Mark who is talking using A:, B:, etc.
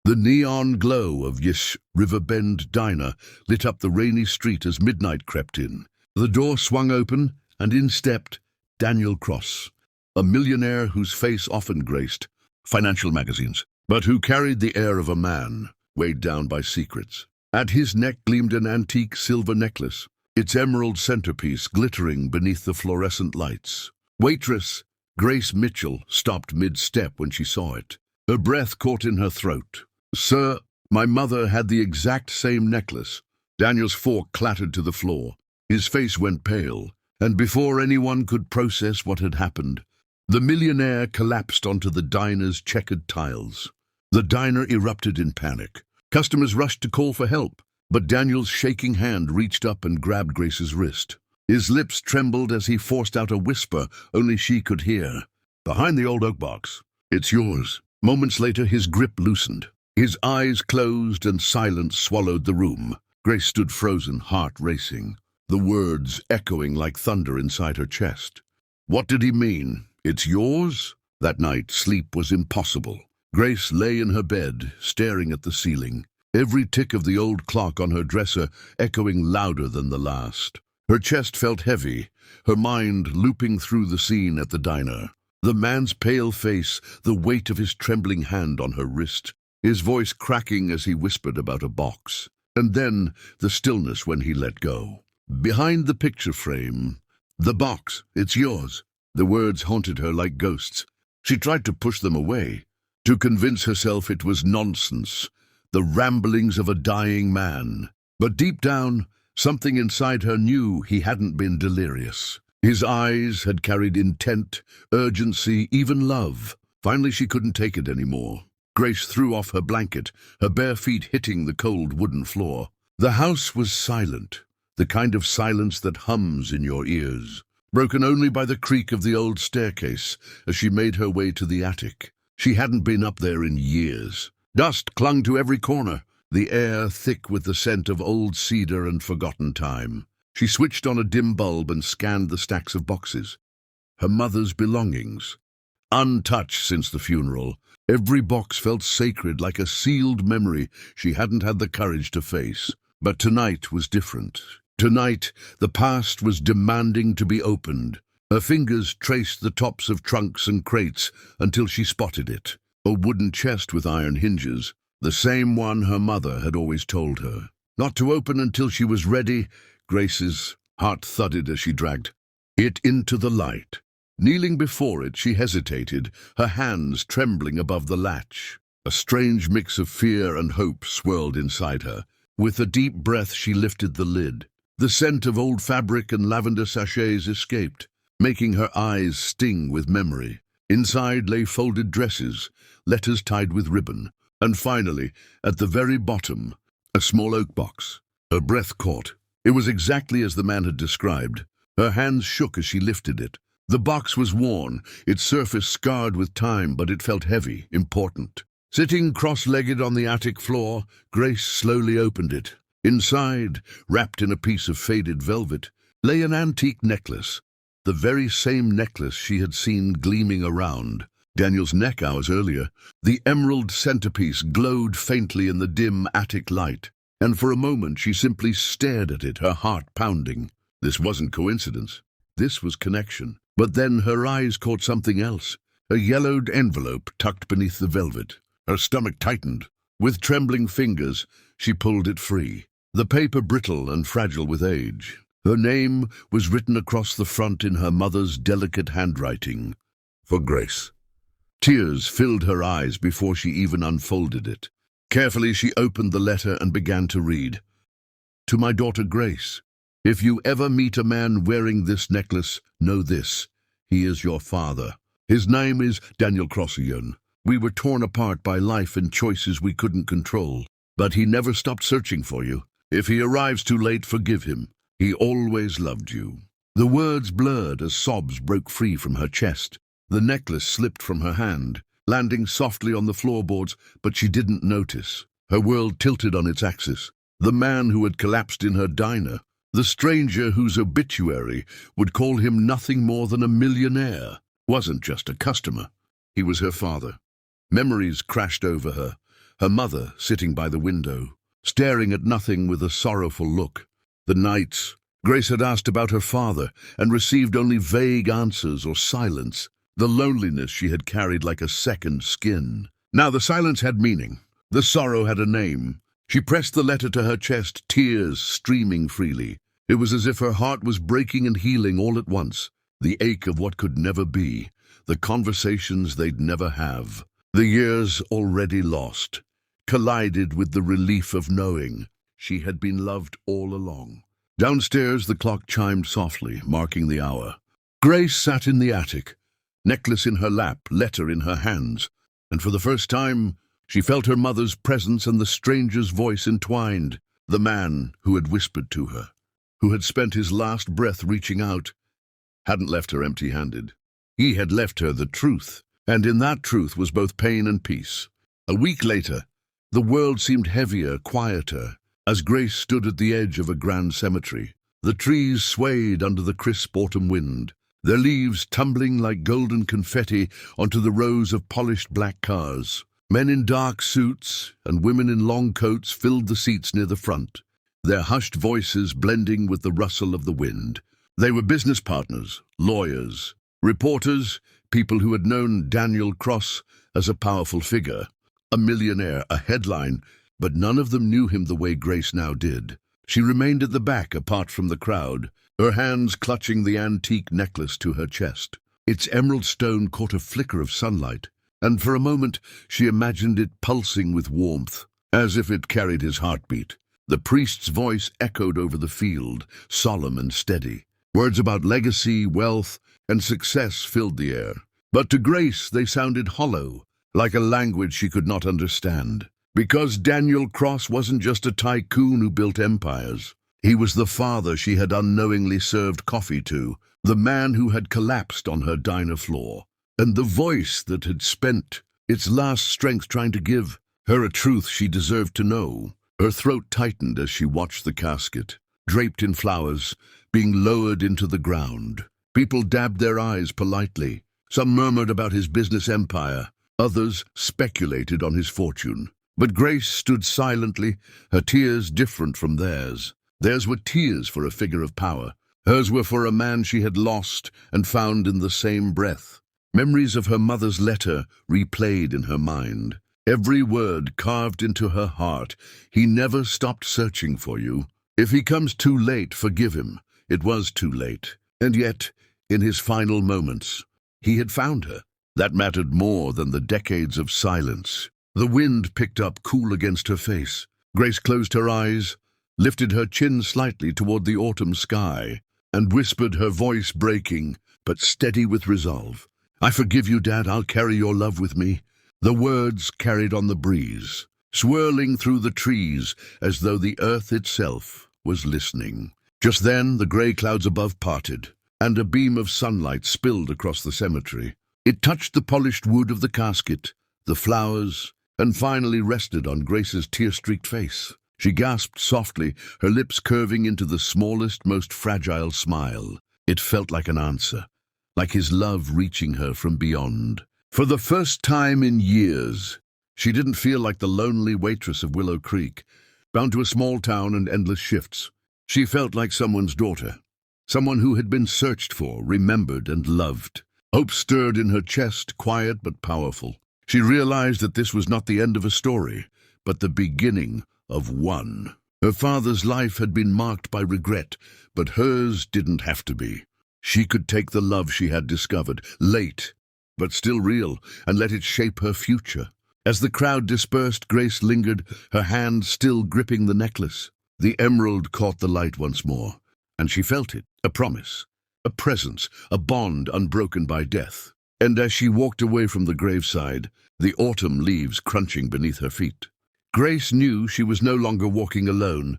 A: The neon glow of Riverbend Diner lit up the rainy street as midnight crept in. The door swung open, and in stepped Daniel Cross, a millionaire whose face often graced financial magazines, but who carried the air of a man weighed down by secrets. At his neck gleamed an antique silver necklace, its emerald centerpiece glittering beneath the fluorescent lights. Waitress Grace Mitchell stopped mid-step when she saw it. Her breath caught in her throat. "Sir, my mother had the exact same necklace." Daniel's fork clattered to the floor. His face went pale, and before anyone could process what had happened, the millionaire collapsed onto the diner's checkered tiles. The diner erupted in panic. Customers rushed to call for help, but Daniel's shaking hand reached up and grabbed Grace's wrist. His lips trembled as he forced out a whisper only she could hear. "Behind the old oak box. It's yours." Moments later, his grip loosened. His eyes closed and silence swallowed the room. Grace stood frozen, heart racing, the words echoing like thunder inside her chest. What did he mean? "It's yours?" That night, sleep was impossible. Grace lay in her bed, staring at the ceiling, every tick of the old clock on her dresser echoing louder than the last. Her chest felt heavy, her mind looping through the scene at the diner. The man's pale face, the weight of his trembling hand on her wrist, his voice cracking as he whispered about a box. And then the stillness when he let go. "Behind the picture frame. The box. It's yours." The words haunted her like ghosts. She tried to push them away, to convince herself it was nonsense, the ramblings of a dying man. But deep down, something inside her knew he hadn't been delirious. His eyes had carried intent, urgency, even love. Finally, she couldn't take it anymore. Grace threw off her blanket, her bare feet hitting the cold wooden floor. The house was silent, the kind of silence that hums in your ears, broken only by the creak of the old staircase as she made her way to the attic. She hadn't been up there in years. Dust clung to every corner, the air thick with the scent of old cedar and forgotten time. She switched on a dim bulb and scanned the stacks of boxes. Her mother's belongings. Untouched since the funeral, every box felt sacred, like a sealed memory she hadn't had the courage to face. But tonight was different. Tonight, the past was demanding to be opened. Her fingers traced the tops of trunks and crates until she spotted it. A wooden chest with iron hinges, the same one her mother had always told her not to open until she was ready. Grace's heart thudded as she dragged it into the light. Kneeling before it, she hesitated, her hands trembling above the latch. A strange mix of fear and hope swirled inside her. With a deep breath, she lifted the lid. The scent of old fabric and lavender sachets escaped, making her eyes sting with memory. Inside lay folded dresses, letters tied with ribbon, and finally, at the very bottom, a small oak box. Her breath caught. It was exactly as the man had described. Her hands shook as she lifted it. The box was worn, its surface scarred with time, but it felt heavy, important. Sitting cross-legged on the attic floor, Grace slowly opened it. Inside, wrapped in a piece of faded velvet, lay an antique necklace, the very same necklace she had seen gleaming around Daniel's neck hours earlier. The emerald centerpiece glowed faintly in the dim attic light, and for a moment she simply stared at it, her heart pounding. This wasn't coincidence. This was connection. But then her eyes caught something else, a yellowed envelope tucked beneath the velvet. Her stomach tightened. With trembling fingers, she pulled it free. The paper brittle and fragile with age. Her name was written across the front in her mother's delicate handwriting. For Grace. Tears filled her eyes before she even unfolded it. Carefully, she opened the letter and began to read. To my daughter Grace, if you ever meet a man wearing this necklace, know this. He is your father. His name is Daniel Crossian. We were torn apart by life and choices we couldn't control, but he never stopped searching for you. If he arrives too late, forgive him. He always loved you. The words blurred as sobs broke free from her chest. The necklace slipped from her hand, landing softly on the floorboards, but she didn't notice. Her world tilted on its axis. The man who had collapsed in her diner, the stranger whose obituary would call him nothing more than a millionaire, wasn't just a customer. He was her father. Memories crashed over her. her mother sitting by the window, staring at nothing with a sorrowful look. The nights, Grace had asked about her father and received only vague answers or silence. The loneliness she had carried like a second skin. Now the silence had meaning. The sorrow had a name. She pressed the letter to her chest, tears streaming freely. It was as if her heart was breaking and healing all at once. The ache of what could never be. The conversations they'd never have. The years already lost. Collided with the relief of knowing she had been loved all along. Downstairs, the clock chimed softly, marking the hour. Grace sat in the attic, necklace in her lap, letter in her hands, and for the first time, she felt her mother's presence and the stranger's voice entwined. The man who had whispered to her, who had spent his last breath reaching out, hadn't left her empty-handed. He had left her the truth, and in that truth was both pain and peace. A week later, the world seemed heavier, quieter, as Grace stood at the edge of a grand cemetery. The trees swayed under the crisp autumn wind, their leaves tumbling like golden confetti onto the rows of polished black cars. Men in dark suits and women in long coats filled the seats near the front, their hushed voices blending with the rustle of the wind. They were business partners, lawyers, reporters, people who had known Daniel Cross as a powerful figure, a millionaire, a headline, but none of them knew him the way Grace now did. She remained at the back, apart from the crowd, her hands clutching the antique necklace to her chest. Its emerald stone caught a flicker of sunlight, and for a moment she imagined it pulsing with warmth, as if it carried his heartbeat. The priest's voice echoed over the field, solemn and steady. Words about legacy, wealth, and success filled the air. But to Grace they sounded hollow, like a language she could not understand. Because Daniel Cross wasn't just a tycoon who built empires. He was the father she had unknowingly served coffee to, the man who had collapsed on her diner floor, and the voice that had spent its last strength trying to give her a truth she deserved to know. Her throat tightened as she watched the casket, draped in flowers, being lowered into the ground. People dabbed their eyes politely. Some murmured about his business empire. Others speculated on his fortune. But Grace stood silently, her tears different from theirs. Theirs were tears for a figure of power. Hers were for a man she had lost and found in the same breath. Memories of her mother's letter replayed in her mind. Every word carved into her heart. He never stopped searching for you. If he comes too late, forgive him. It was too late. And yet, in his final moments, he had found her. That mattered more than the decades of silence. The wind picked up cool against her face. Grace closed her eyes, lifted her chin slightly toward the autumn sky, and whispered, her voice breaking, but steady with resolve. I forgive you, Dad. I'll carry your love with me. The words carried on the breeze, swirling through the trees as though the earth itself was listening. Just then, the grey clouds above parted, and a beam of sunlight spilled across the cemetery. It touched the polished wood of the casket, the flowers, and finally rested on Grace's tear-streaked face. She gasped softly, her lips curving into the smallest, most fragile smile. It felt like an answer, like his love reaching her from beyond. For the first time in years, she didn't feel like the lonely waitress of Willow Creek, bound to a small town and endless shifts. She felt like someone's daughter, someone who had been searched for, remembered, and loved. Hope stirred in her chest, quiet but powerful. She realized that this was not the end of a story, but the beginning of one. Her father's life had been marked by regret, but hers didn't have to be. She could take the love she had discovered, late, but still real, and let it shape her future. As the crowd dispersed, Grace lingered, her hand still gripping the necklace. The emerald caught the light once more, and she felt it, a promise, a presence, a bond unbroken by death. And as she walked away from the graveside, the autumn leaves crunching beneath her feet, Grace knew she was no longer walking alone.